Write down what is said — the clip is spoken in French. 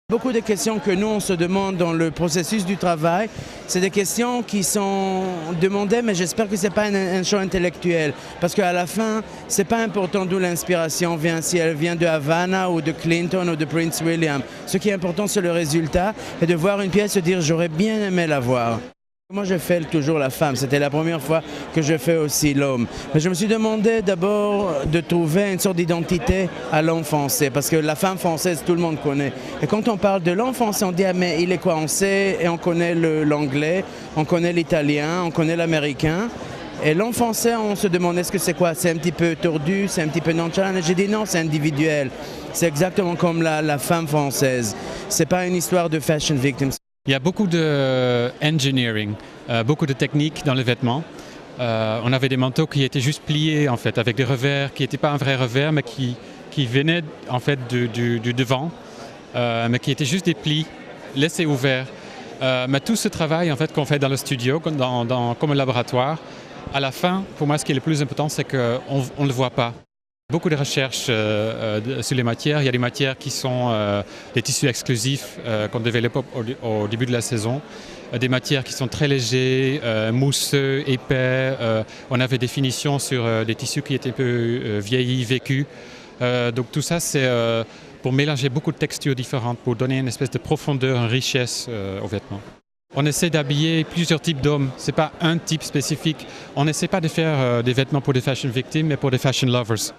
Beaucoup de questions que nous, on se demande dans le processus du travail, c'est des questions qui sont demandées, mais j'espère que ce n'est pas un champ intellectuel. Parce qu'à la fin, ce n'est pas important d'où l'inspiration vient, si elle vient de Havana ou de Clinton ou de Prince William. Ce qui est important, c'est le résultat et de voir une pièce et de dire « j'aurais bien aimé la voir ». Moi, je fais toujours la femme. C'était la première fois que je fais aussi l'homme. Mais je me suis demandé d'abord de trouver une sorte d'identité à l'homme français, parce que la femme française, tout le monde connaît. Et quand on parle de l'homme français, on dit ah, mais il est quoi? On sait, et on connaît l'anglais, on connaît l'italien, on connaît l'américain. Et l'homme français, on se demande est-ce que c'est quoi? C'est un petit peu tordu, c'est un petit peu nonchalant. Et j'ai dit non, c'est individuel. C'est exactement comme la femme française. C'est pas une histoire de fashion victims. Il y a beaucoup de engineering, beaucoup de techniques dans les vêtements. On avait des manteaux qui étaient juste pliés en fait, avec des revers qui n'étaient pas un vrai revers, mais qui venaient en fait du devant, mais qui étaient juste des plis laissés ouverts. Mais tout ce travail en fait qu'on fait dans le studio, comme un laboratoire, à la fin, pour moi, ce qui est le plus important, c'est qu'on ne le voit pas. Beaucoup de recherches sur les matières. Il y a des matières qui sont des tissus exclusifs qu'on développe au début de la saison. Des matières qui sont très légers, mousseux, épais. On avait des finitions sur des tissus qui étaient un peu vieillis, vécus. Donc tout ça, c'est pour mélanger beaucoup de textures différentes, pour donner une espèce de profondeur, une richesse aux vêtements. On essaie d'habiller plusieurs types d'hommes, ce n'est pas un type spécifique. On n'essaie pas de faire des vêtements pour des fashion victims, mais pour des fashion lovers.